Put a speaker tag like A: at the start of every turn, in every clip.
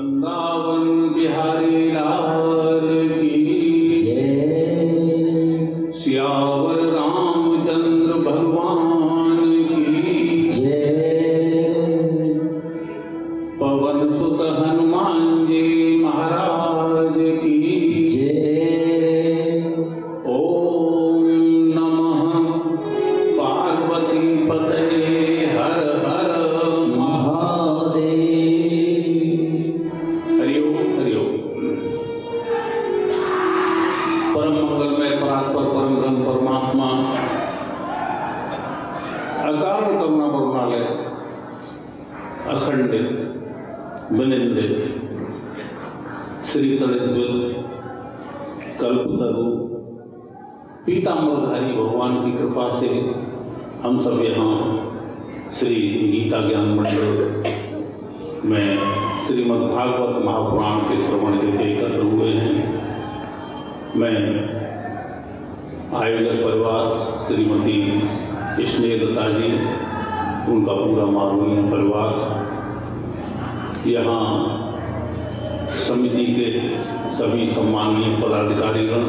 A: वृंदावन बिहारी लाल की
B: जय।
A: सियावर रामचंद्र भगवान की
B: जय।
A: पवन सुत हनुमान जी महाराज की
B: जय।
A: ओम नमः पार्वती पतये हर हर
B: महादेव।
A: हरि ओम हरि ओम। परम मंगलमय परात्पर परम ब्रह्म परमात्मा अकारण करुणा करुणालय अखंडित विनिंदित श्री तड़िद्वित कल्पतरु पीताम्बरधारी भगवान की कृपा से हम सब यहाँ श्री गीता ज्ञान मंडल में श्रीमद् भागवत महापुराण के श्रवण के लिए एकत्र हुए हैं। मैं आयोजक परिवार श्रीमती स्नेहलता जी, उनका पूरा माननीय परिवार, यहाँ समिति के सभी सम्मानीय पदाधिकारीगण,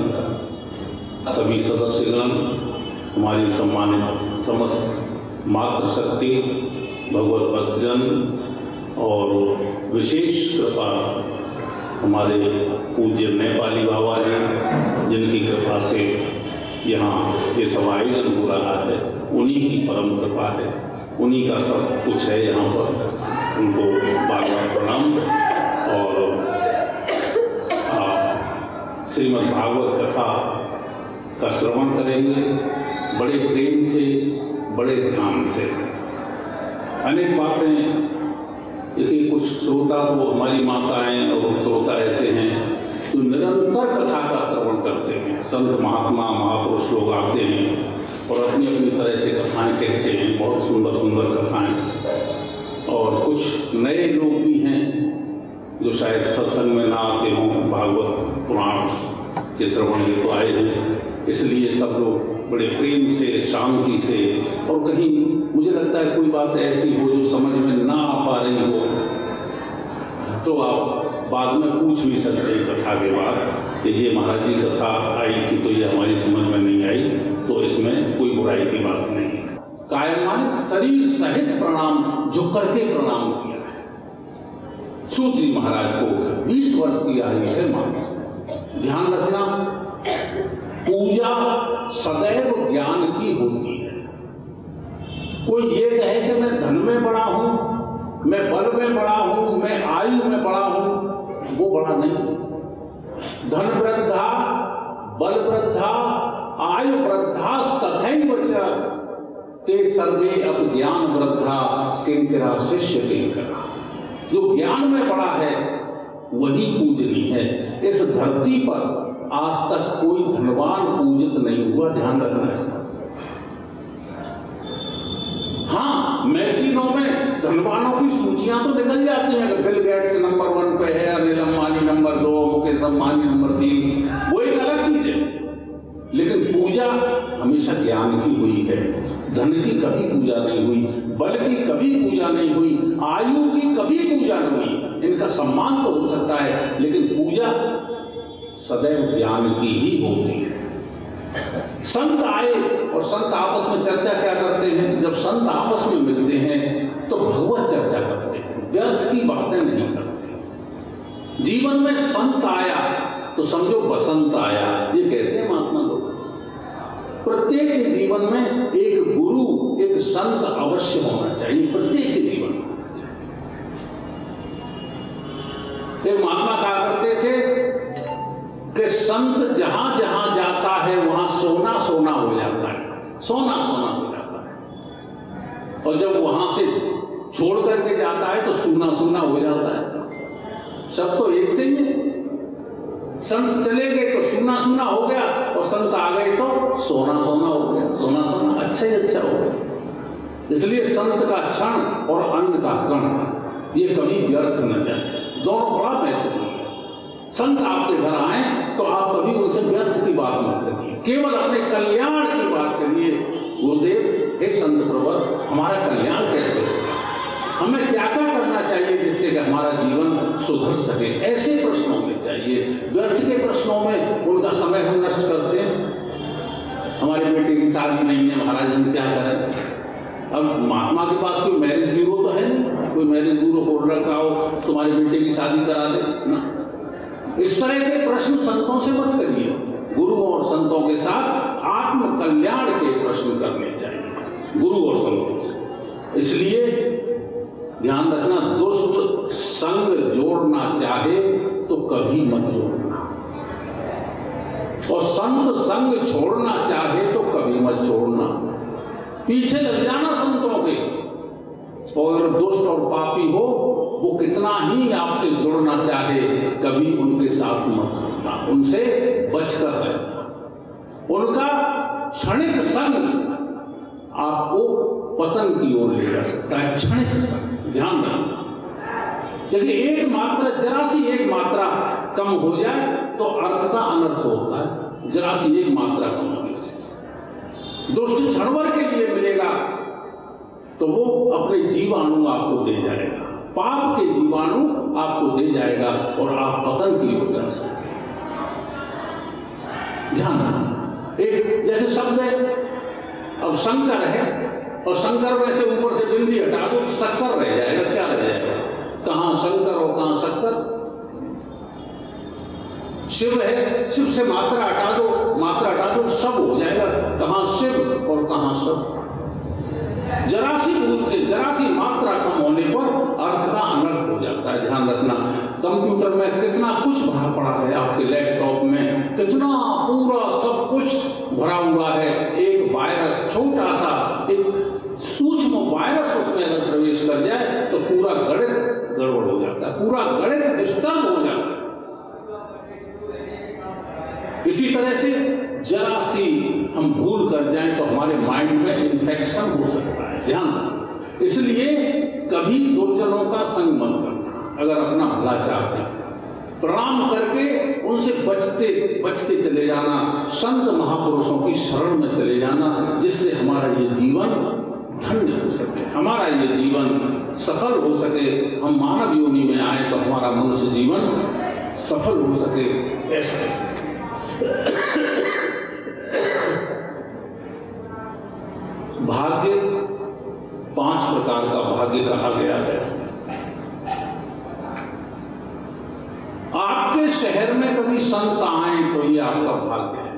A: सभी सदस्यगण, हमारी सम्मानित समस्त मातृशक्ति, भगवत भक्तजन और विशेष कृपा हमारे पूज्य नेपाली बाबा जी, जिनकी कृपा से यहाँ ये सब आयोजन हो रहा है, उन्हीं की परम कृपा है, उन्हीं का सब कुछ है यहाँ पर। उनको बार बार प्रणाम। और आप श्रीमद् भागवत कथा का श्रवण करेंगे बड़े प्रेम से, बड़े ध्यान से। अनेक बातें, देखिए कुछ श्रोता तो हमारी माताएं और श्रोता ऐसे हैं जो निरंतर कथा का श्रवण करते हैं। संत महात्मा महापुरुष लोग आते हैं और अपनी अपनी तरह से कथाएं कहते हैं, बहुत सुंदर सुंदर कथाएं। और कुछ नए लोग भी हैं जो शायद सत्संग में ना आते हों, भागवत पुराण के श्रवण हेतु आए हैं। इसलिए सब लोग बड़े प्रेम से, शांति से, और कहीं मुझे लगता है कोई बात ऐसी हो जो समझ में ना आ पा रही हो तो आप बाद में पूछ भी सकते हैं कथा के बाद कि ये महाराज जी कथा आई थी तो ये हमारी समझ में नहीं आई, तो इसमें कोई बुराई की बात नहीं है। कायम माने शरीर सहित प्रणाम, झुक करके प्रणाम किया है। सूत जी महाराज को 20 वर्ष की आयु है मानस। ध्यान रखना, पूजा सदैव ज्ञान की होती है। कोई ये कहे कि मैं धन में बड़ा हूं, मैं बल में बड़ा हूं, मैं आयु में बड़ा हूं, वो बड़ा नहीं। धन वृद्धा, बल वृद्धा, आयु वृद्धास्तथैव च ते सर्वे अब ज्ञान वृद्धा किंकरा शिष्य किंकरा। जो ज्ञान में बड़ा है वही पूजनीय है। इस धरती पर आज तक कोई धनवान पूजित नहीं हुआ, ध्यान रखना इसका। हाँ, मैगजीनों में धनवानों की सूचियां तो निकल जाती हैं, बिल गेट्स नंबर 1 पे है, अनिल अंबानी नंबर 2, मुकेश अंबानी नंबर 3, वो एक अलग चीज है। लेकिन पूजा हमेशा ज्ञान की हुई है। धन की कभी पूजा नहीं हुई, बल की कभी पूजा नहीं हुई, आयु की कभी पूजा नहीं हुई। इनका सम्मान तो हो सकता है, लेकिन पूजा सदैव ज्ञान की ही होती है। संत आए और संत आपस में चर्चा क्या करते हैं? जब संत आपस में मिलते हैं तो भगवत चर्चा करते हैं, व्यर्थ की बातें नहीं करते। जीवन में संत आया तो समझो बसंत आया, ये कहते हैं महात्मा लोग। प्रत्येक के जीवन में एक गुरु, एक संत अवश्य होना चाहिए, प्रत्येक के जीवन में होना चाहिए। एक महात्मा कहा करते थे कि संत जहां जहां जाता है वहां सोना सोना हो जाता है, सोना सोना हो जाता है। और जब वहां से छोड़ करके जाता है तो सूना सूना हो जाता है। सब तो एक से ही है। संत चले गए तो सूना सूना हो गया, और संत आ गए तो सोना सोना हो गया। सोना सोना अच्छा ही अच्छा हो गया। इसलिए संत का क्षण और अन्न का कण ये कभी व्यर्थ न जाए, दोनों बड़ा महत्वपूर्ण है। संत आपके घर आए तो आप कभी उनसे व्यर्थ की बात मत करिए, केवल अपने कल्याण की बात करिए। गुरुदेव, हे संत प्रवर, हमारा कल्याण कैसे होगा? हमें क्या क्या करना चाहिए जिससे कि हमारा जीवन सुधर सके, ऐसे प्रश्न होने चाहिए। व्यर्थ के प्रश्नों में उनका समय हम नष्ट करते हैं। हमारे बेटे की शादी नहीं है, महाराज हम क्या करें। अब महात्मा के पास कोई मैरिज ब्यूरो तो है नहीं, कोई मैरिज ब्यूरो खोल रखा हो तुम्हारे बेटे की शादी करा दे ना। इस तरह के प्रश्न संतों से मत करिए। गुरुओं और संतों के साथ आत्म कल्याण के प्रश्न करने चाहिए, गुरु और संतों से। इसलिए ध्यान रखना, दुष्ट संग जोड़ना चाहे तो कभी मत जोड़ना, और संत संग छोड़ना चाहे तो कभी मत छोड़ना। पीछे लग जाना संतों के, और अगर दुष्ट और पापी हो वो कितना ही आपसे जुड़ना चाहे, कभी उनके साथ मत जुड़ना, उनसे बचकर रहना। उनका क्षणिक संग आपको पतन की ओर ले जा सकता है, क्षणिक संग, ध्यान रखना। यदि एक मात्रा, जरा सी एक मात्रा कम हो जाए तो अर्थ का अनर्थ होता है, जरा सी एक मात्रा कम होने से। दुष्ट क्षणभर के लिए मिलेगा तो वो अपने जीवाणु आपको दे जाएगा, पाप के जीवाणु आपको दे जाएगा और आप पतन की ओर जा सकते हैं। ध्यान रखना। एक जैसे शब्द है, अब शंकर है और शंकर में से ऊपर से बिंदी हटा दो तो शक्कर रह जाएगा, क्या रह जाएगा? कहां शंकर और कहां शक्कर। शिव है, शिव से मात्रा हटा दो शब हो जाएगा, कहां शिव और कहां शब। जरा सी भूल से, जरा सी मात्रा कम होने पर अर्थ का अनर्थ हो जाता है, ध्यान रखना। कंप्यूटर में कितना कुछ भरा पड़ा है, आपके लैपटॉप में कितना पूरा सब कुछ भरा हुआ है। एक वायरस, छोटा सा एक सूक्ष्म वायरस उसमें अगर प्रवेश कर जाए तो पूरा गणित गड़बड़ हो जाता है, पूरा गणित डिस्टर्ब हो जाता है। इसी तरह से जरा सी हम भूल कर जाएं तो हमारे माइंड में इन्फेक्शन हो सकता है, ध्यान। इसलिए कभी दुर्जनों का संग मत करना। अगर अपना भला चाहते हैं, प्रणाम करके उनसे बचते चले जाना, संत महापुरुषों की शरण में चले जाना, जिससे हमारा ये जीवन धन्य हो सके, हमारा ये जीवन सफल हो सके। हम मानव योनि में आए तो हमारा मनुष्य जीवन सफल हो सके। ऐसे भाग्य 5 प्रकार का भाग्य कहा गया है। आपके शहर में कभी संत आए तो ये आपका भाग्य है।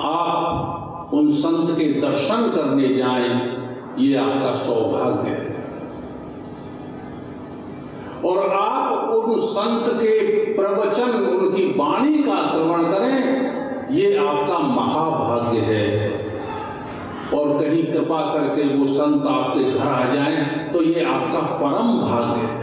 A: आप उन संत के दर्शन करने जाएं, ये आपका सौभाग्य है। और आप उन संत के प्रवचन, उनकी वाणी का श्रवण करें, ये आपका महाभाग्य है। और कहीं कृपा करके वो संत आपके घर आ जाएं तो ये आपका परम भाग्य है।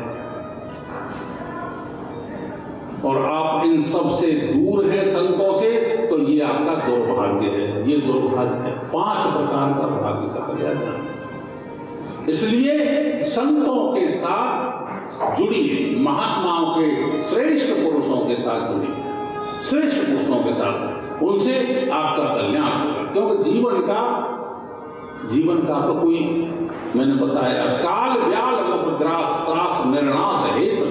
A: और आप इन सब से दूर हैं संतों से तो ये आपका दुर्भाग्य है, ये दुर्भाग्य है। 5 प्रकार का भाग्य कहा जाता है। इसलिए संतों के साथ जुड़िए, महात्माओं के, श्रेष्ठ पुरुषों के साथ जुड़िए, श्रेष्ठ पुरुषों के साथ, उनसे आपका कल्याण होगा। क्योंकि जीवन का तो कोई, मैंने बताया, काल व्याल मुख ग्रास त्रास निर्णास हेतु।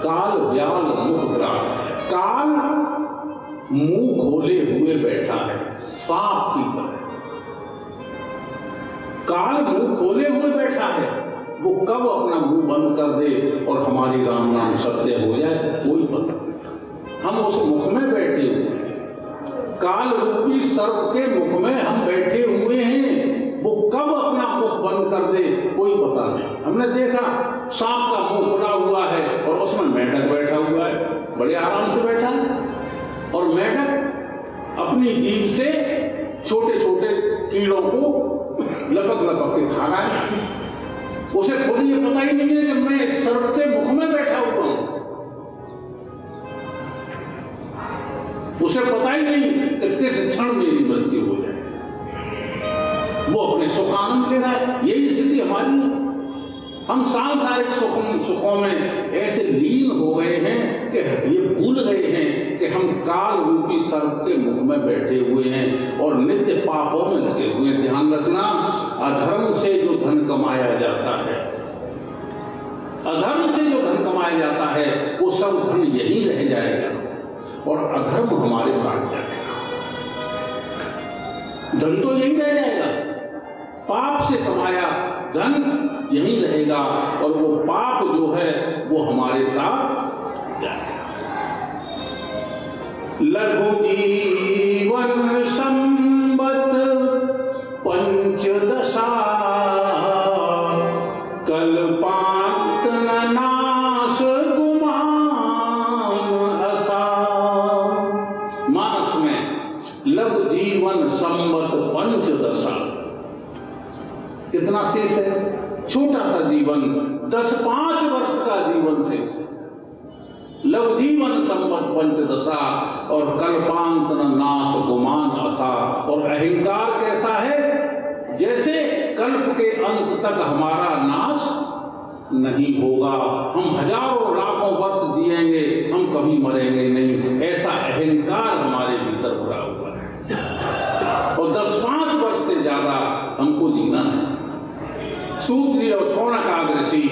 A: काल व्याल मुख ग्रास, काल मुंह खोले हुए बैठा है सांप की तरह। काल मुंह खोले हुए बैठा है, वो कब अपना मुंह बंद कर दे और हमारी राम नाम सत्य हो जाए, कोई पता नहीं। हम उस मुख में बैठे हुए हैं, काल रूपी सर्प के मुख में हम बैठे हुए हैं। वो कब अपना मुख बंद कर दे, कोई पता नहीं। हमने देखा सांप का मुंह खुला हुआ है और उसमें मेढक बैठा हुआ है, बड़े आराम से बैठा है। और मेढक अपनी जीभ से छोटे छोटे कीड़ों को लपक लपक के खा रहा है। उसे खुद ये पता ही नहीं है कि मैं इस सर्प के मुख में बैठा हुआ हूं। उसे पता ही नहीं कि किस क्षण मेरी मृत्यु हो जाए। वो अपने सुख आनंद ले रहा है। यही स्थिति हमारी है। हम सांसारिक सुखों में ऐसे लीन हो गए हैं कि ये भूल गए हैं कि हम काल रूपी सर्प के मुख में बैठे हुए हैं और नित्य पापों में लगे हुए हैं। ध्यान रखना, अधर्म से जो धन कमाया जाता है, अधर्म से जो धन कमाया जाता है, वो सब धन यहीं रह जाएगा और अधर्म हमारे साथ जाएगा। धन तो यहीं रह जाएगा, पाप से कमाया धन यहीं रहेगा और वो पाप जो है वो हमारे साथ जाएगा। लघु जीवन संबत पंचदशा, कल्पांत नाश गुमान असा। मानस में लघु जीवन संबत पंचदशा, कितना शेष है? छोटा सा जीवन, 10-5 वर्ष का जीवन शेष है। लघु जीवन संबत पंचदशा और कल्पांत नाश गुमान असा। और अहंकार कैसा है? जैसे कल्प के अंत तक हमारा नाश नहीं होगा, हम हजारों लाखों वर्ष जिएंगे, हम कभी मरेंगे नहीं, ऐसा अहंकार हमारे भीतर भरा हुआ है। और 10-5 वर्ष से ज्यादा हमको जीना नहीं। सूत जी और शौनक ऋषि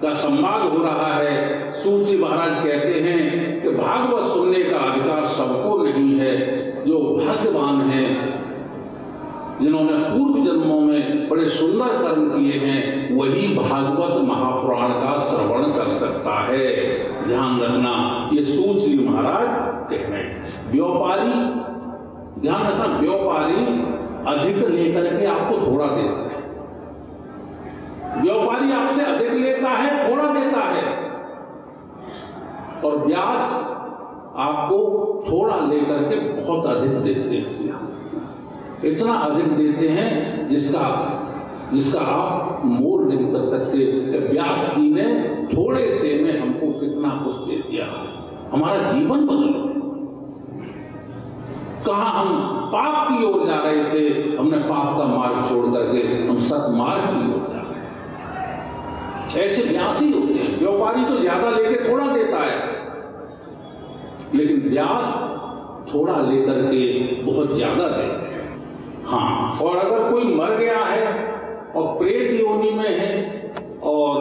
A: का संवाद हो रहा है। सूत जी महाराज कहते हैं कि भागवत सुनने का अधिकार सबको नहीं है। जो भाग्यवान हैं, जिन्होंने पूर्व जन्मों में बड़े सुंदर कर्म किए हैं, वही भागवत महापुराण का श्रवण कर सकता है। ध्यान रखना, ये सूत जी महाराज कह रहे हैं। व्यापारी, ध्यान रखना, व्यापारी अधिक लेकर के आपको थोड़ा देता है। व्यापारी आपसे अधिक लेता है, थोड़ा देता है, और व्यास आपको थोड़ा लेकर के बहुत अधिक देते हैं। इतना अधिक देते हैं जिसका आप मोल नहीं कर सकते कि व्यास जी ने थोड़े से में हमको कितना कुछ दे दिया, हमारा जीवन बदल। कहाँ हम पाप की ओर जा रहे थे, हमने पाप का मार्ग छोड़ करके हम सत्मार्ग की ओर जा रहे हैं। ऐसे व्यासी होते हैं। व्यापारी तो ज्यादा लेके थोड़ा देता है, लेकिन व्यास थोड़ा लेकर के बहुत ज्यादा देते हैं। हाँ, और अगर कोई मर गया है और प्रेत योनि में है और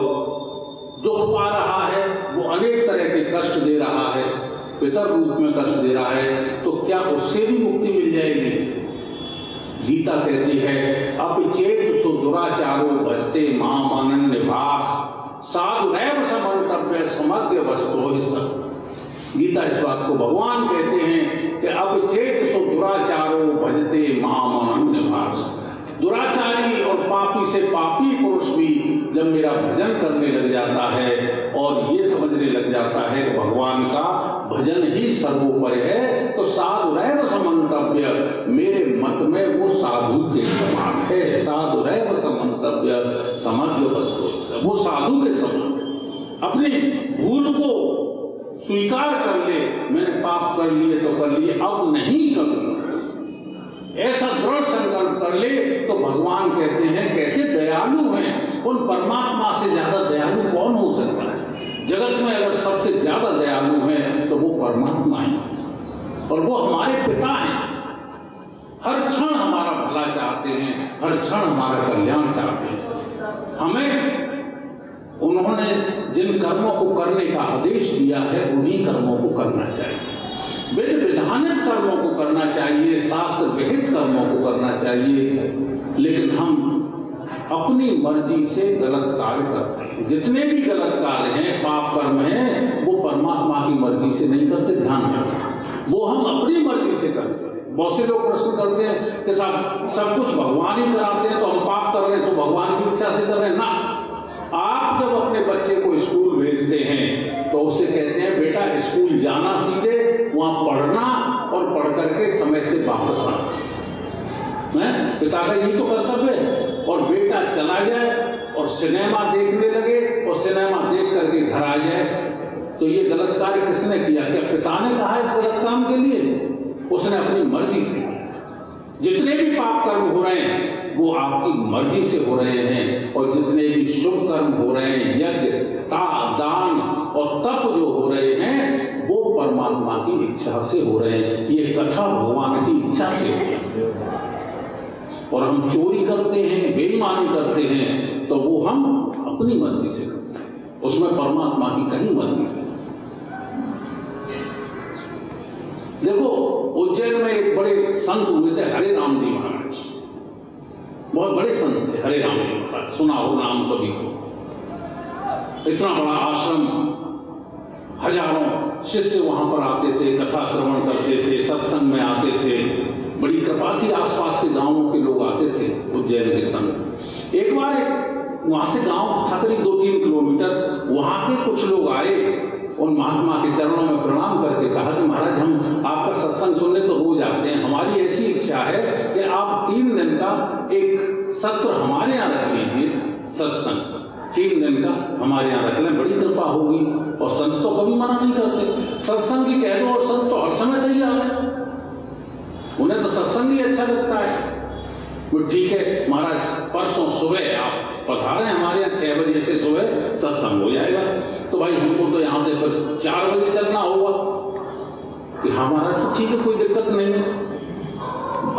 A: दुख पा रहा है, वो अनेक तरह के कष्ट दे रहा है, पितर रूप में कष्ट दे रहा है, तो क्या उससे भी मुक्ति मिल जाएगी? गीता कहती है, अपिचेत सुदुराचारो भजते माम अनन्यभाः साधुरैव समन्तव्य समग्र वस्तु ही सब। गीता इस बात को भगवान कहते हैं कि अपिचेत सुदुराचारो भजते माम अनन्यभाः। दुराचारी और पापी से पापी पुरुष भी जब मेरा भजन करने लग जाता है और ये समझने लग जाता है कि भगवान का भजन ही सर्वोपरि है, तो साधुरैव समन्तव्य, मेरे मत में वो साधु के समान है। साधुरैव समन्तव्य समग्र वस्तु, वो साधु के समान। अपनी भूल को स्वीकार कर ले, मैंने पाप कर लिए तो कर लिए, अब नहीं करूंगा, ऐसा दृढ़ संकल्प कर ले, तो भगवान कहते हैं कैसे दयालु हैं। उन परमात्मा से ज्यादा दयालु कौन हो सकता है? जगत में अगर सबसे ज्यादा दयालु हैं तो वो परमात्मा है, और वो हमारे पिता हैं। हर क्षण हमारा भला चाहते हैं, हर क्षण हमारा कल्याण चाहते हैं। हमें उन्होंने जिन कर्मों को करने का आदेश दिया है, उन्हीं कर्मों को करना चाहिए। वेद विधानित कर्मों को करना चाहिए, शास्त्र विहित कर्मों को करना चाहिए, लेकिन हम अपनी मर्जी से गलत कार्य करते हैं। जितने भी गलत कार्य हैं, पाप कर्म हैं, वो परमात्मा की मर्जी से नहीं करते। ध्यान रखना, वो हम अपनी मर्जी से करते हैं। बहुत से लोग प्रश्न करते हैं कि साहब सब कुछ भगवान ही कराते हैं, तो हम पाप कर रहे हैं तो भगवान की इच्छा से कर रहे हैं ना। आप जब अपने बच्चे को स्कूल भेजते हैं तो उससे कहते हैं बेटा स्कूल जाना सीधे, वहां पढ़ना और पढ़ करके समय से वापस आना। पिता का यही तो कर्तव्य है। और बेटा चला जाए और सिनेमा देखने लगे और सिनेमा देख करके घर आ जाए, तो ये गलत कार्य किसने किया? क्या पिता ने कहा इस गलत काम के लिए? उसने अपनी मर्जी से किया। जितने भी पाप कर्म हो रहे हैं वो आपकी मर्जी से हो रहे हैं, और जितने भी शुभ कर्म हो रहे हैं, यज्ञ, दान और तप जो हो रहे हैं, वो परमात्मा की इच्छा से हो रहे हैं। ये कथा भगवान की इच्छा से हो रही है। और हम चोरी करते हैं, बेईमानी करते हैं, तो वो हम अपनी मर्जी से करते हैं, उसमें परमात्मा की कहीं मर्जी नहीं। देखो, उज्जैन में एक बड़े संत हुए थे, हरे राम जी महाराज। बहुत बड़े संत थे हरे राम जी महाराज, सुना हो नाम कभी तो। इतना बड़ा आश्रम, हजारों शिष्य वहां पर आते थे, कथा श्रवण करते थे, सत्संग में आते थे, बड़ी कृपा थी। आसपास के गांवों के लोग आते थे उज्जैन के संग। एक बार वहां से गांव था करीब 2-3 किलोमीटर, वहां के कुछ लोग आए और महात्मा के चरणों में प्रणाम करके कहा कि महाराज, हम आपका सत्संग सुनने तो रोज आते हैं, हमारी ऐसी इच्छा है कि आप 3 दिन का एक सत्र हमारे यहाँ रख लीजिए, सत्संग 3 दिन का हमारे यहाँ रख लें, बड़ी कृपा होगी। और संत तो कभी मना नहीं करते, सत्संग ही कह दो और संत तो हर समय तैयार है, उन्हें तो सत्संग ही अच्छा लगता है। वो ठीक है महाराज, परसों सुबह आप पधारें हमारे यहाँ, 6 बजे से सुबह सत्संग हो जाएगा। तो भाई हमको तो यहाँ से 4 बजे चलना होगा। कि हाँ महाराज, तो ठीक है, कोई दिक्कत नहीं है।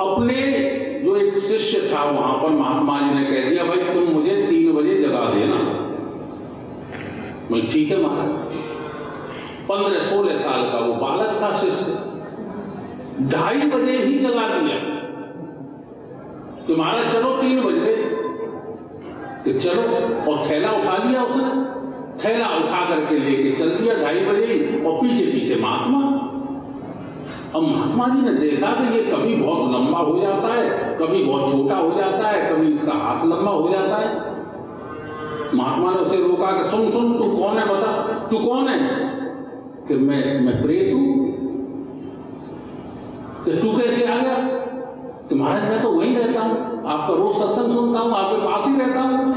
A: अपने जो एक शिष्य था वहां पर, महात्मा जी ने कह दिया, भाई तुम मुझे 3 बजे जगा देना। मैं ठीक है महाराज। 15-16 साल का वो बालक था शिष्य, 2:30 बजे ही जगा दिया कि महाराज चलो 3 बजे, कि चलो। और थैला उठा लिया उसने, थैला उठा करके लेके चल दिया 2:30 बजे ही, और पीछे पीछे महात्मा। अब महात्मा जी ने देखा कि ये कभी बहुत लंबा हो जाता है, कभी बहुत छोटा हो जाता है, कभी इसका हाथ लंबा हो जाता है। महात्मा ने उसे रोका कि सुन सुन, तू कौन है, बता तू कौन है। कि मैं प्रेत हूं। कि तू कैसे आ गया। कि महाराज मैं तो वहीं रहता हूं, आपका रोज सत्संग सुनता हूं, आपके पास ही रहता हूं।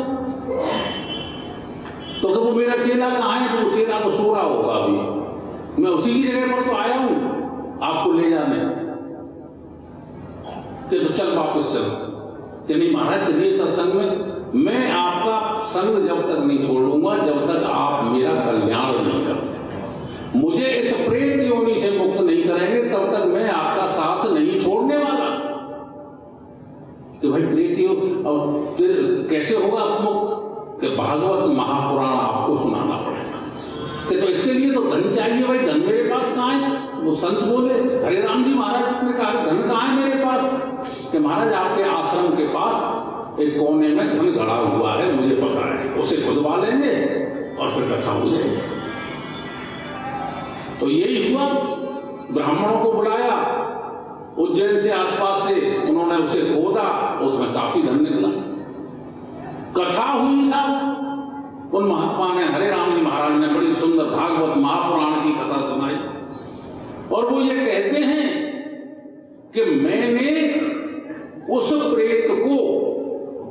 A: तो वो मेरा चेला कहाँ है। तो वो चेला तो सो रहा होगा अभी, मैं उसी की जगह पर तो आया हूं आपको ले जाने। कि तो चल वापस चल। कि नहीं महाराज चलिए सत्संग में, मैं आपका संग जब तक नहीं छोड़ूंगा जब तक आप मेरा कल्याण नहीं करते, मुझे इस प्रेत योनि से मुक्त नहीं करेंगे तब तक मैं आपका साथ नहीं छोड़ने वाला। तो भाई प्रेत योनि अब फिर कैसे होगा मुक्त। कि भागवत महापुराण आपको सुनाना पड़ेगा। कि तो इसके लिए तो धन चाहिए। भाई धन मेरे पास कहाँ है। वो संत बोले, हरे राम जी महाराज ने कहा धन कहाँ है मेरे पास। कि महाराज आपके आश्रम के पास एक कोने में धन गड़ा हुआ है, मुझे पता है, उसे खुदवा लेंगे और फिर कथा हो जाएगी। तो यही हुआ, ब्राह्मणों को बुलाया उज्जैन से आसपास से, उन्होंने उसे खोदा, उसमें काफी धन निकला। कथा हुई साहब, उन महात्मा ने, हरे राम जी महाराज ने बड़ी सुंदर भागवत महापुराण की कथा सुनाई। और वो ये कहते हैं कि मैंने उस प्रेत को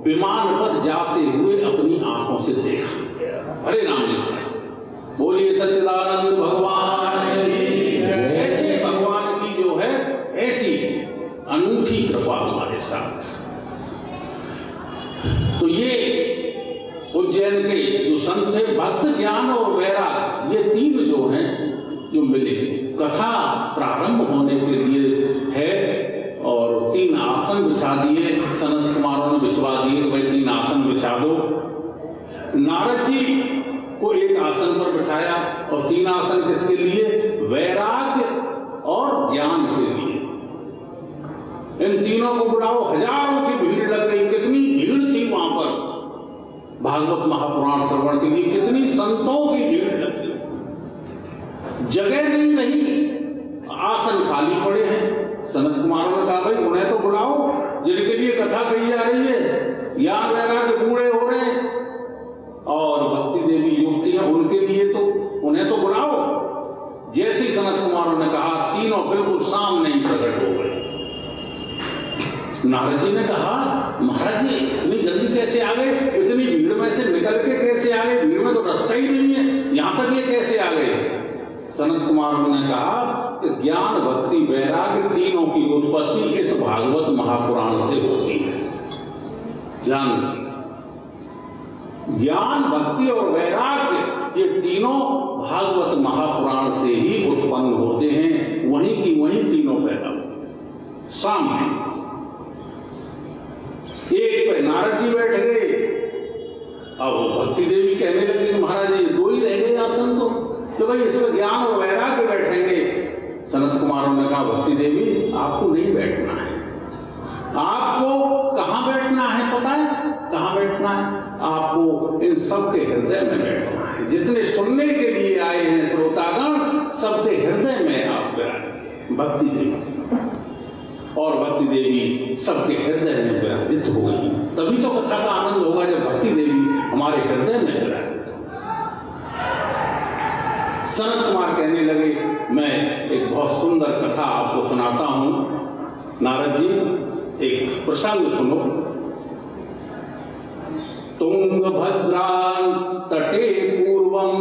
A: विमान पर जाते हुए अपनी आंखों से देखा। हरे राम जी महाराज बोलिए सच्चिदानंद भगवान की जय। ऐसे भगवान की जो है ऐसी अनूठी कृपा हमारे साथ। तो ये उज्जैन के जो संत थे, भक्त, ज्ञान और वैराग, ये 3 जो हैं जो मिले। कथा प्रारंभ होने के लिए है और 3 आसन बिछा दिए। सनत कुमारों ने बिछवा दिए कि भाई 3 आसन बिछा दो। नारद जी को एक आसन पर बिठाया। और 3 आसन किसके लिए। वैराग्य और ज्ञान के लिए। इन तीनों को बुलाओ। हजारों की भीड़ लग गई। कितनी भीड़ थी वहां पर भागवत महापुराण श्रवण के लिए, कितनी संतों की भीड़ लग गई। जगह नहीं रही, आसन खाली पड़े हैं। सनत कुमारों ने कहा भाई उन्हें तो बुलाओ जिनके लिए कथा कही जा रही है। यार वैराग्य बूढ़े हो रहे हैं और भक्ति देवी युवतियां, उनके लिए तो उन्हें तो बुलाओ। जैसे ही सनत कुमारों ने कहा, तीनों बिल्कुल सामने ही प्रकट हो गए। नारद जी ने कहा महाराज जी इतनी जल्दी कैसे आ गए, इतनी भीड़ में से निकल के कैसे आ गए, भीड़ में तो रास्ता ही नहीं है, यहां तक ये कैसे आ गए। सनत कुमार ने कहा कि ज्ञान, भक्ति, वैराग्य तीनों की उत्पत्ति इस भागवत महापुराण से होती है। ध्यान रखिए, ज्ञान, भक्ति और वैराग्य ये तीनों भागवत महापुराण से ही उत्पन्न होते हैं, वहीं की वहीं तीनों पैदा होते सामने। एक पे नारद जी बैठ गए, अब भक्ति देवी कहने लगी महाराज ये दो ही रह गए आसन तो भाई इसमें ज्ञान और वैराग्य बैठेंगे। सनत कुमारों ने कहा भक्ति देवी आपको नहीं बैठना है, आपको कहाँ बैठना है पता है? कहाँ बैठना है? आपको इन सबके हृदय में बैठना है। जितने सुनने के लिए आए हैं श्रोतागण, सबके हृदय में आप विराजिए भक्ति देवी। और भक्ति देवी सबके हृदय में विराजित हो गई, तभी तो कथा का आनंद होगा जब भक्ति देवी हमारे हृदय में विराजित हो। सनत कुमार कहने लगे मैं एक बहुत सुंदर कथा आपको सुनाता हूं। नारद जी एक प्रसंग सुनो। तुंगभद्रा तटे पूर्वम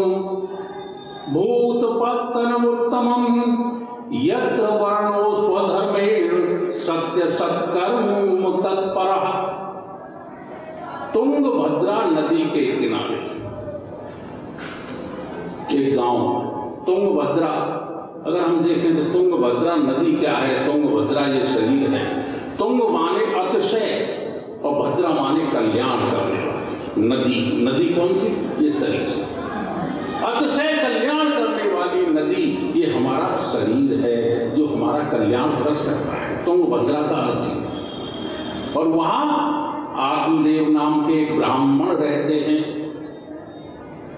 A: भूतपत्तनमुत्तमम यत्र वर्णो स्वधर्मेण सत्य सत्कर्म तत्परः। तुंगभद्रा नदी के किनारे एक गांव, तुंगभद्रा। अगर हम देखें तो तुंगभद्रा नदी क्या है? तुंगभद्रा ये शरीर है। तुंग माने अतिशय और भद्रा माने कल्याण करने वाली नदी। नदी कौन सी? ये शरीर। अतिशय कल्याण करने वाली नदी ये हमारा शरीर है जो हमारा कल्याण कर सकता है। तुंगभद्रा का अर्थ है। और वहां आत्मदेव नाम के एक ब्राह्मण रहते हैं,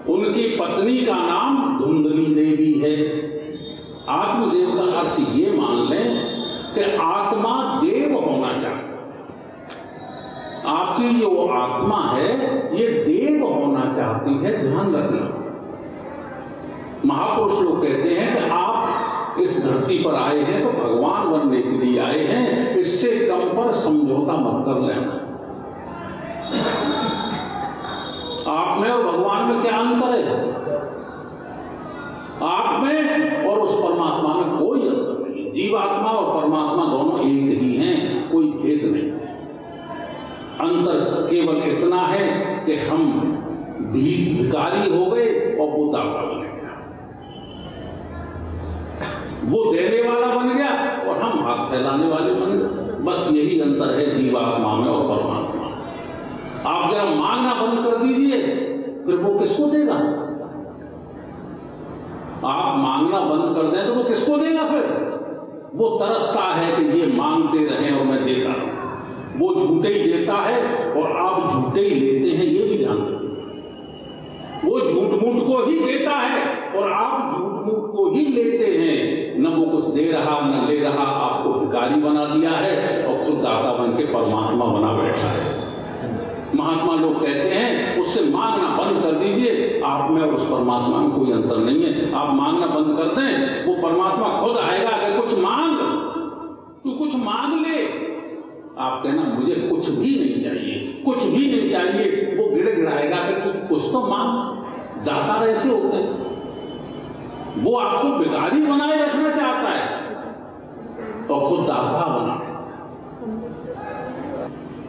A: उनकी पत्नी का नाम धुंधली देवी है। आत्मदेव का अर्थ ये मान लें कि आत्मा देव होना चाहता है। आपकी जो आत्मा है ये देव होना चाहती है, ध्यान रखना। महापुरुष लोग कहते हैं कि आप इस धरती पर आए हैं तो भगवान बनने के लिए आए हैं, इससे कम पर समझौता मत कर लेना। आप में और भगवान में क्या अंतर है? आप में और उस परमात्मा में कोई अंतर नहीं। जीवात्मा और परमात्मा दोनों एक ही हैं, कोई भेद नहीं। अंतर केवल इतना है कि हम भिखारी हो गए और वो दाता बन गया, वो देने वाला बन गया और हम हाथ फैलाने वाले बन गए। बस यही अंतर है जीवात्मा में और परमात्मा। आप जरा मांगना बंद कर दीजिए, फिर वो किसको देगा? आप मांगना बंद कर दें तो वो किसको देगा? फिर वो तरसता है कि ये मांगते रहें और मैं देता रहूं। वो झूठे ही देता है और आप झूठे ही लेते हैं, ये भी ध्यान रखिए। वो झूठ मूठ को ही देता है और आप झूठ मूठ को ही लेते हैं। न वो कुछ दे रहा न ले रहा, आपको भिखारी बना दिया है और खुद दाता बन के परमात्मा बना बैठा है। महात्मा लोग कहते हैं उससे मांगना बंद कर दीजिए, आप में और उस परमात्मा में कोई अंतर नहीं है। आप मांगना बंद कर दें, वो परमात्मा खुद आएगा कि कुछ मांग, तू कुछ मांग ले। आप कहना मुझे कुछ भी नहीं चाहिए, कुछ भी नहीं चाहिए। वो गिड़गिड़ाएगा कि तू कुछ तो मांग। दाता ऐसे होते हैं, वो आपको भिखारी बनाए रखना चाहता है और खुद दाता बना।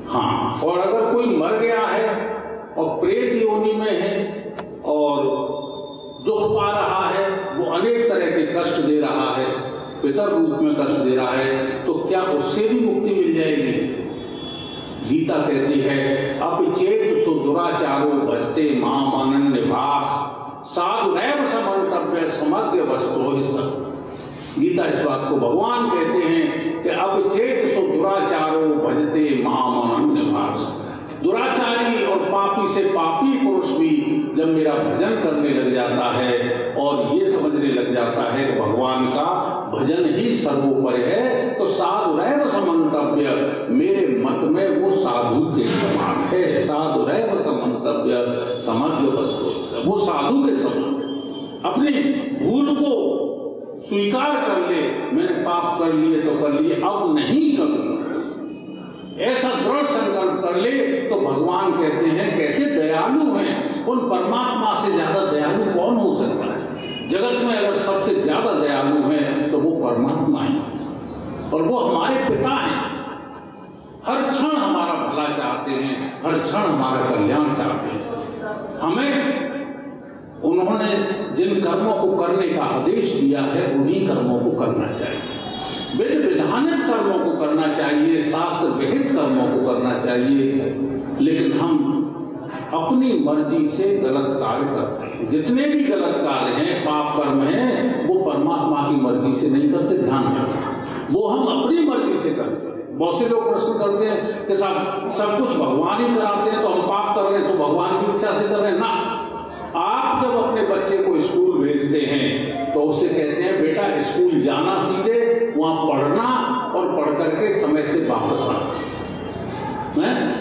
A: हाँ, और अगर कोई मर गया है और प्रेत योनि में है और दुख पा रहा है, वो अनेक तरह के कष्ट दे रहा है, पितर रूप में कष्ट दे रहा है, तो क्या उससे भी मुक्ति मिल जाएगी? गीता कहती है अपचेत सु दुराचारो भजते माम अनन्य भाव साधुरैव समन्तव्य समग्र वस्तु ही सब। गीता इस बात को भगवान कहते हैं कि अब चेत सो दुराचारो भजते माम अनन्य भाव। दुराचारी और पापी से पापी पुरुष भी जब मेरा भजन करने लग जाता है और ये समझने लग जाता है कि भगवान का भजन ही सर्वोपरि है, तो साधुरैव समन्तव्य, मेरे मत में वो साधु के समान है। साधुरैव समन्तव्य समग्र वस्तु, वो साधु के समान। अपनी भूल को स्वीकार कर ले, मैंने पाप कर लिए तो कर लिए, अब नहीं करूंगा, ऐसा दृढ़ संकल्प कर ले तो भगवान कहते हैं कैसे दयालु हैं। उन परमात्मा से ज्यादा दयालु कौन हो सकता है? जगत में अगर सबसे ज्यादा दयालु हैं तो वो परमात्मा है और वो हमारे पिता हैं। हर क्षण हमारा भला चाहते हैं, हर क्षण हमारा कल्याण चाहते हैं। हमें उन्होंने जिन कर्मों को करने का आदेश दिया है उन्हीं कर्मों को करना चाहिए। वेद विधानित कर्मों को करना चाहिए, शास्त्र विहित कर्मों को करना चाहिए। लेकिन हम अपनी मर्जी से गलत कार्य करते हैं। जितने भी गलत कार्य हैं, पाप कर्म हैं, वो परमात्मा की मर्जी से नहीं करते। ध्यान रखें, वो हम अपनी मर्जी से करते हैं। बहुत से लोग प्रश्न करते हैं कि साहब सब कुछ भगवान ही कराते हैं, तो हम पाप कर रहे हैं तो भगवान की इच्छा से कर रहे हैं ना। आप जब अपने बच्चे को स्कूल भेजते हैं तो उससे कहते हैं बेटा स्कूल जाना सीधे, वहां पढ़ना और पढ़ करके समय से वापस आना।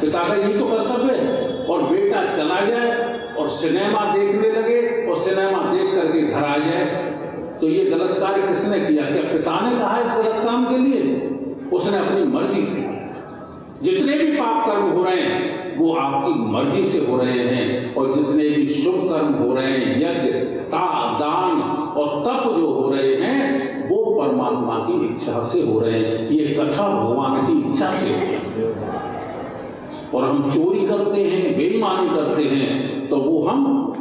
A: पिता का यही तो कर्तव्य है। और बेटा चला जाए और सिनेमा देखने लगे और सिनेमा देख करके घर आ जाए, तो ये गलत कार्य किसने किया? क्या पिता ने कहा इस गलत काम के लिए? उसने अपनी मर्जी से किया। जितने भी पाप कर्म हो रहे हैं वो आपकी मर्जी से हो रहे हैं, और जितने भी शुभ कर्म हो रहे हैं, यज्ञ, दान और तप जो हो रहे हैं, वो परमात्मा की इच्छा से हो रहे हैं। ये कथा भगवान की इच्छा से हो रही है। और हम चोरी करते हैं, बेईमानी करते हैं, तो वो हम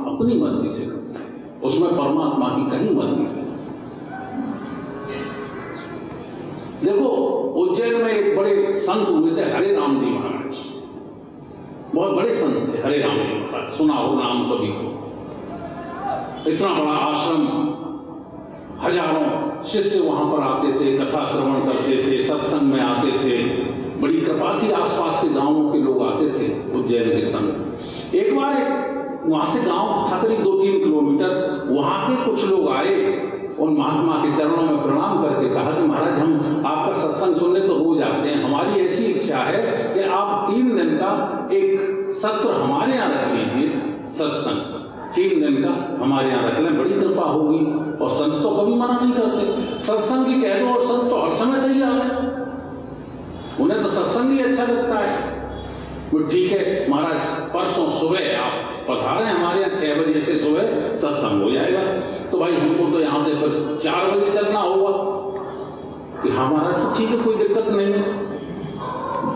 A: अपनी मर्जी से करते हैं, उसमें परमात्मा की कहीं मर्जी नहीं। देखो, उज्जैन में एक बड़े संत हुए थे, हरे राम जी महाराज। बहुत बड़े संत थे हरे राम जी महाराज, सुना हो नाम कभी तो। इतना बड़ा आश्रम, हजारों शिष्य वहां पर आते थे, कथा श्रवण करते थे, सत्संग में आते थे। बड़ी कृपा थी, आसपास के गांवों के लोग आते थे उज्जैन के संग। एक बार वहां से गांव था करीब 2-3 किलोमीटर, वहां के कुछ लोग आए और महात्मा के चरणों में प्रणाम करके कहा कि महाराज हम आपका सत्संग सुनने तो रोज आते हैं, हमारी ऐसी इच्छा है कि आप 3 दिन का एक सत्र हमारे यहाँ रख लीजिए, सत्संग 3 दिन का हमारे यहाँ रख लें, बड़ी कृपा होगी। और संत तो कभी मना नहीं करते, सत्संग ही कह दो और संत तो हर समय तैयार है, उन्हें तो सत्संग ही अच्छा लगता है। वो ठीक है महाराज, परसों सुबह आप पधारें हमारे यहाँ 6 बजे से सुबह सत्संग हो जाएगा। तो भाई हमको तो यहाँ से 4 बजे चलना होगा। कि हाँ महाराज, तो ठीक है, कोई दिक्कत नहीं है।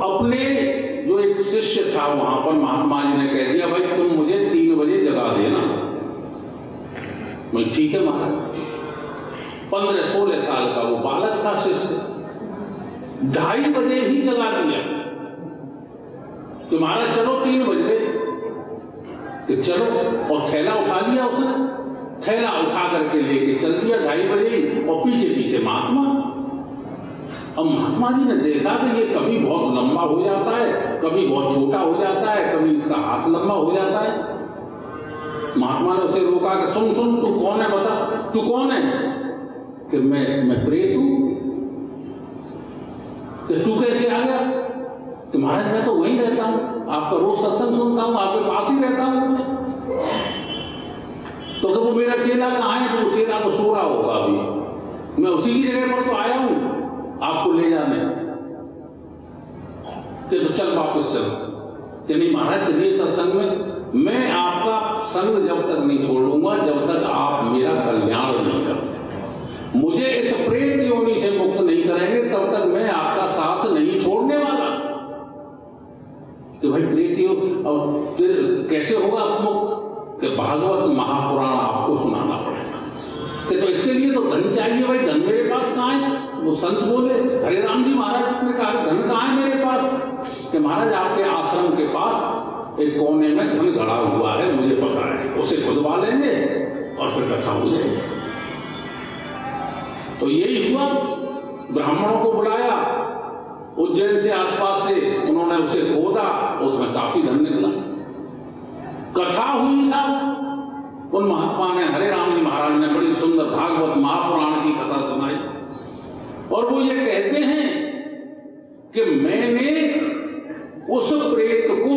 A: अपने जो एक शिष्य था वहां पर, महात्मा जी ने कह दिया भाई तुम मुझे 3 बजे जगा देना। मैं ठीक है महाराज। 15-16 साल का वो बालक था शिष्य, 2:30 बजे ही जगा दिया कि महाराज चलो 3 बजे। कि चलो, और थैला उठा लिया उसने, थैला उठा करके लेके चल दिया 2:30 बजे ही, और पीछे पीछे महात्मा। अब महात्मा जी ने देखा कि ये कभी बहुत लंबा हो जाता है, कभी बहुत छोटा हो जाता है, कभी इसका हाथ लंबा हो जाता है। महात्मा ने उसे रोका कि सुन सुन, तू कौन है बता, तू कौन है? कि मैं प्रेत हूं। कि तू कैसे आ गया? कि महाराज मैं तो वहीं रहता हूं, आपका रोज सत्संग सुनता हूं, आपके पास ही रहता हूं। तो वो मेरा चेला कहाँ है? तो वो चेला तो सो रहा होगा अभी, मैं उसी की जगह पर तो आया हूं आपको ले जाने। कि तो चल वापस चल। कि नहीं महाराज चलिए सत्संग में, मैं आपका संग जब तक नहीं छोड़ूंगा जब तक आप मेरा कल्याण नहीं करते, मुझे इस प्रेत योनि से मुक्त नहीं करेंगे तब तक मैं आपका साथ नहीं छोड़ने वाला। तो भाई प्रेत योनि अब कैसे होगा मुक्त? कि भागवत महापुराण आपको सुनाना पड़ेगा। कि तो इसके लिए तो धन चाहिए भाई, धन मेरे पास कहाँ है? वो संत बोले, हरे राम जी महाराज ने कहा धन कहाँ है मेरे पास? कि महाराज आपके आश्रम के पास एक कोने में धन गड़ा हुआ है, मुझे पता है, उसे खुदवा लेंगे और फिर कथा हो जाएगी। तो यही हुआ, ब्राह्मणों को बुलाया उज्जैन से आसपास से, उन्होंने उसे खोदा, उसमें काफी धन निकला। कथा हुई साहब, उन महात्मा ने, हरे राम जी महाराज ने बड़ी सुंदर भागवत महापुराण की कथा सुनाई। और वो ये कहते हैं कि मैंने उस प्रेत को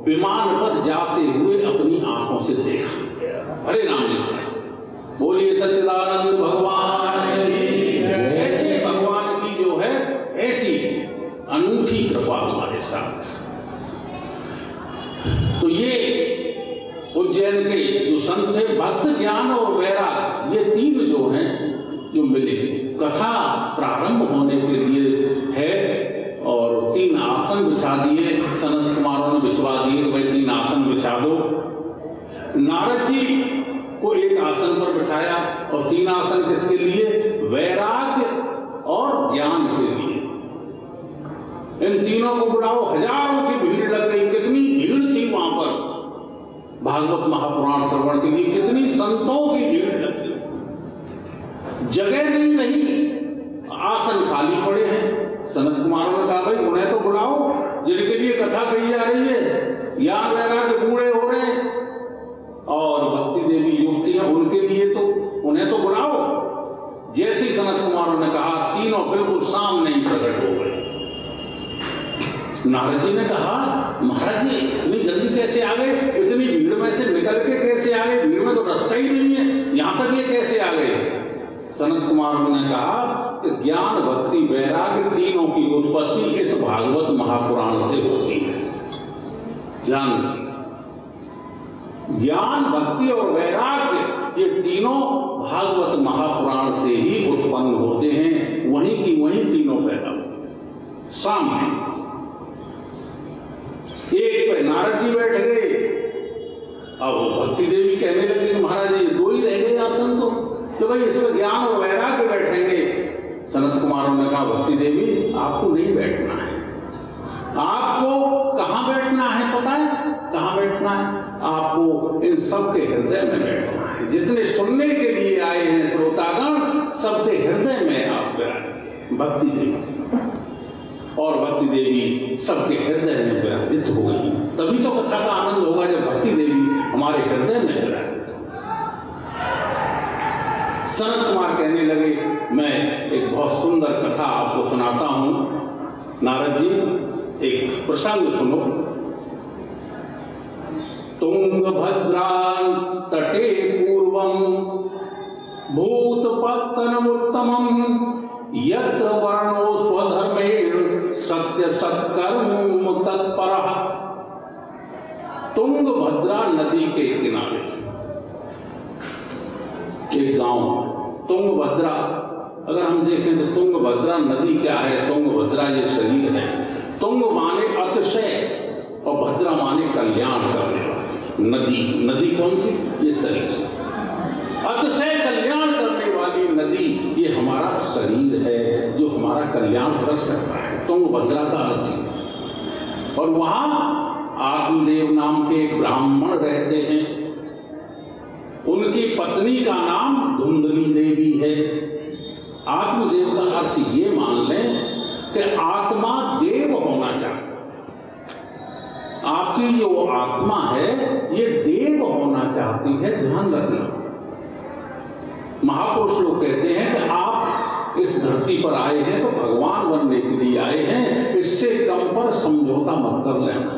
A: विमान पर जाते हुए अपनी आंखों से देखा। हरे राम जी महाराज बोलिए सच्चिदानंद भगवान की जय। ऐसे भगवान की जो है ऐसी अनूठी कृपा हमारे साथ। तो ये उज्जैन के जो संत थे, भक्त, ज्ञान और वैराग, ये 3 जो हैं जो मिले। कथा प्रारंभ होने के लिए है और और 3 आसन बिछा दिए। सनत कुमारों ने बिछवा दिए, भाई 3 आसन बिछा दो। नारद जी को एक आसन पर बिठाया और 3 आसन किसके लिए? वैराग्य और ज्ञान के लिए। इन तीनों को बुलाओ। हजारों की भीड़ लग गई। कितनी भीड़ थी वहां पर भागवत महापुराण श्रवण के लिए, कितनी संतों की भीड़ लग गई। जगह नहीं रही, आसन खाली पड़े हैं। सनत कुमारों ने कहा भाई उन्हें तो बुलाओ जिनके लिए कथा कही जा रही है। ज्ञान वैराग्य बूढ़े हो रहे हैं और भक्ति देवी युवती हैं, उनके लिए तो उन्हें तो बुलाओ। जैसे ही सनत कुमारों ने कहा, तीनों बिल्कुल सामने ही प्रकट हो गए। नारद जी ने कहा महाराज जी इतनी जल्दी कैसे आ गए? इतनी भीड़ में से निकल के कैसे आ गए? भीड़ में तो रास्ता ही नहीं है, यहां तक ये कैसे आ गए? सनत कुमार ने कहा कि ज्ञान भक्ति वैराग्य तीनों की उत्पत्ति इस भागवत महापुराण से होती है। ध्यान रखिए, ज्ञान भक्ति और वैराग्य ये तीनों भागवत महापुराण से ही उत्पन्न होते हैं। वहीं की वहीं तीनों पैदा होते सामने। एक पे नारद जी बैठ गए। अब भक्ति देवी कहने लगी महाराज ये 2 ही रह गए आसन तो भाई इसमें ज्ञान और वैराग्य बैठेंगे। सनत कुमारों ने कहा भक्ति देवी आपको नहीं बैठना है। आपको कहां बैठना है पता है? कहां बैठना है? आपको इन सबके हृदय में बैठना है। जितने सुनने के लिए आए हैं श्रोतागण, सबके हृदय में आप विराजिए। भक्ति देवी और भक्ति देवी सबके हृदय में विराजित हो गई। तभी तो कथा का आनंद होगा जब भक्ति देवी हमारे हृदय में विराजित हो। सनत कुमार कहने लगे मैं एक बहुत सुंदर कथा आपको सुनाता हूं। नारद जी एक प्रसंग सुनो। तुंगभद्रा तटे पूर्वम भूतपत्तनमुत्तमम यत्र वर्णो स्वधर्मेण सत्य सत्कर्म तत्परः। तुंगभद्रा नदी के किनारे एक गांव तुंगभद्रा। अगर हम देखें तो तुंगभद्रा नदी क्या है? तुंगभद्रा ये शरीर है। तुंग माने अतिशय और भद्रा माने कल्याण करने वाली नदी। नदी कौन सी? ये शरीर। अतिशय कल्याण करने वाली नदी ये हमारा शरीर है जो हमारा कल्याण कर सकता है। तुंगभद्रा का अर्थ है। और वहां आत्मदेव नाम के एक ब्राह्मण रहते हैं। उनकी पत्नी का नाम धुंधली देवी है। आत्मदेव का अर्थ ये मान लें कि आत्मा देव होना चाहता है। आपकी जो आत्मा है ये देव होना चाहती है। ध्यान रखना, महापुरुष लोग कहते हैं कि आप इस धरती पर आए हैं तो भगवान बनने के लिए आए हैं। इससे कम पर समझौता मत कर लेना।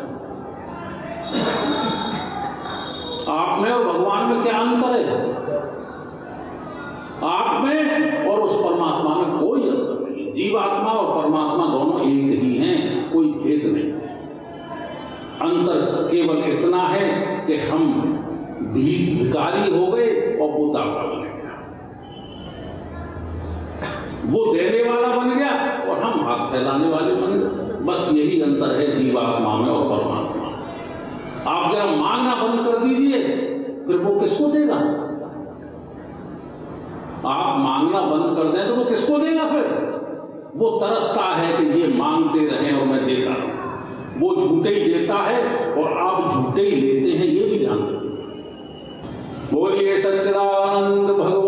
A: आप में और भगवान में क्या अंतर है? आप में और उस परमात्मा में कोई अंतर नहीं। जीवात्मा और परमात्मा दोनों एक ही हैं, कोई भेद नहीं है। अंतर केवल इतना है कि हम भिखारी हो गए और वो दाता बन गया। वो देने वाला बन गया और हम हाथ फैलाने वाले बन गए। बस यही अंतर है जीवात्मा में और परमात्मा। आप जरा मांगना बंद कर दीजिए, फिर वो किसको देगा? आप मांगना बंद कर दें तो वो किसको देगा? फिर वो तरसता है कि ये मांगते रहें और मैं देता रहूं। वो झूठे ही देता है और आप झूठे ही लेते हैं, ये भी ध्यान रखिए। बोलिए सच्चिदानंद भगवान